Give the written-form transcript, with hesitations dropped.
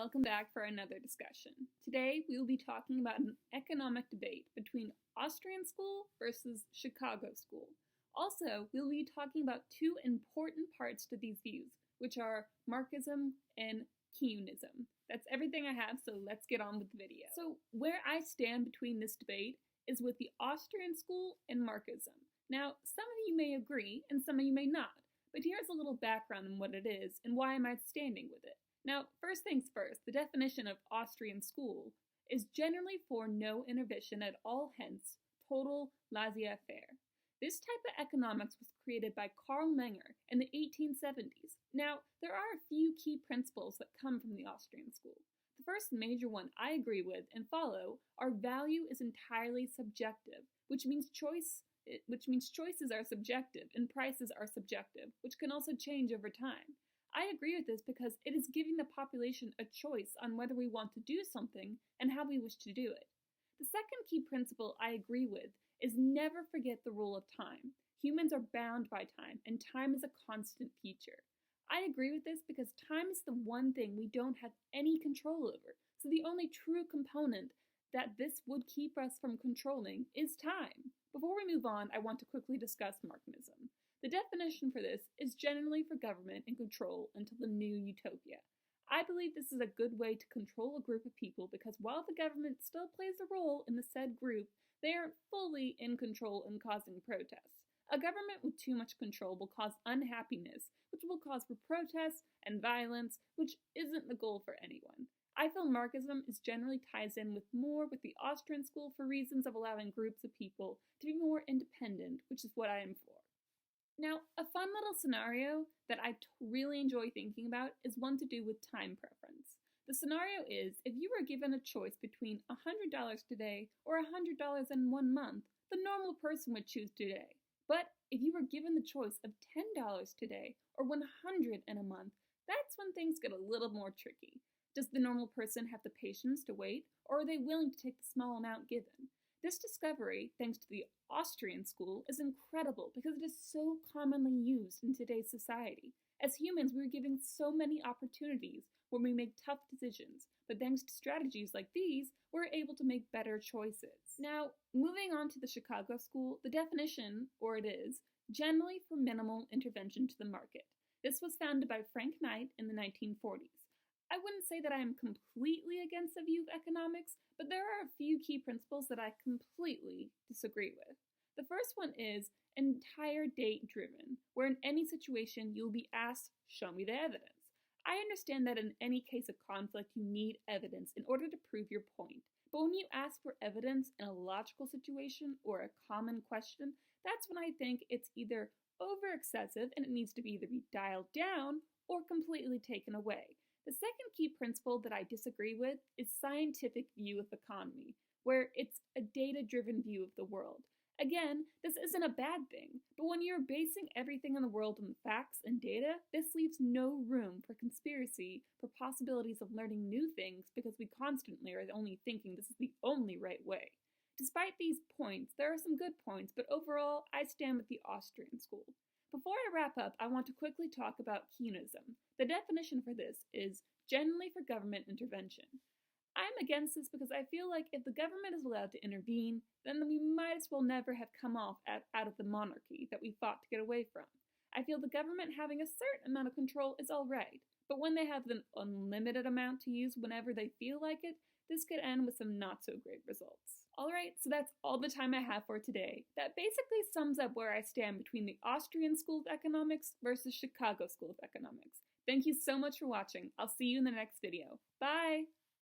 welcome back for another discussion. Today we will be talking about an economic debate between Austrian school versus Chicago school. Also, we'll be talking about two important parts to these views, which are Marxism and Keynesism. That's everything I have, so let's get on with the video. So where I stand between this debate is with the Austrian school and Marxism. Now, some of you may agree and some of you may not, but here's a little background on what it is and why am I standing with it. Now, first things first, the definition of Austrian school is generally for no intervention at all, hence total laissez-faire. This type of economics was created by Karl Menger in the 1870s. Now, there are a few key principles that come from the Austrian school. The first major one I agree with and follow are value is entirely subjective, which means choices are subjective and prices are subjective, which can also change over time. I agree with this because it is giving the population a choice on whether we want to do something and how we wish to do it. The second key principle I agree with is never forget the rule of time. Humans are bound by time, and time is a constant feature. I agree with this because time is the one thing we don't have any control over, so the only true component that this would keep us from controlling is time. Before we move on, I want to quickly discuss Marxism. The definition for this is generally for government and control until the new utopia. I believe this is a good way to control a group of people because while the government still plays a role in the said group, they aren't fully in control and causing protests. A government with too much control will cause unhappiness, which will cause for protests and violence, which isn't the goal for anyone. I feel Marxism is generally ties in with the Austrian school for reasons of allowing groups of people to be more independent, which is what I am for. Now, a fun little scenario that I really enjoy thinking about is one to do with time preference. The scenario is, if you were given a choice between $100 today or $100 in 1 month, the normal person would choose today. But if you were given the choice of $10 today or $100 in a month, that's when things get a little more tricky. Does the normal person have the patience to wait, or are they willing to take the small amount given? This discovery, thanks to the Austrian school, is incredible because it is so commonly used in today's society. As humans, we are given so many opportunities when we make tough decisions, but thanks to strategies like these, we're able to make better choices. Now, moving on to the Chicago school, the definition, or it is, generally for minimal intervention to the market. This was founded by Frank Knight in the 1940s. I wouldn't say that I am completely against the view of economics, but there are a few key principles that I completely disagree with. The first one is entire date driven, where in any situation you'll be asked, show me the evidence. I understand that in any case of conflict you need evidence in order to prove your point, but when you ask for evidence in a logical situation or a common question, that's when I think it's either over excessive and it needs to either be dialed down or completely taken away. The second key principle that I disagree with is scientific view of economy, where it's a data-driven view of the world. Again, this isn't a bad thing, but when you're basing everything in the world on facts and data, this leaves no room for conspiracy, for possibilities of learning new things because we constantly are only thinking this is the only right way. Despite these points, there are some good points, but overall, I stand with the Austrian school. Before I wrap up, I want to quickly talk about Keynesism. The definition for this is generally for government intervention. I'm against this because I feel like if the government is allowed to intervene, then we might as well never have come out of the monarchy that we fought to get away from. I feel the government having a certain amount of control is alright, but when they have an unlimited amount to use whenever they feel like it, this could end with some not so great results. Alright, so that's all the time I have for today. That basically sums up where I stand between the Austrian School of Economics versus Chicago School of Economics. Thank you so much for watching. I'll see you in the next video. Bye!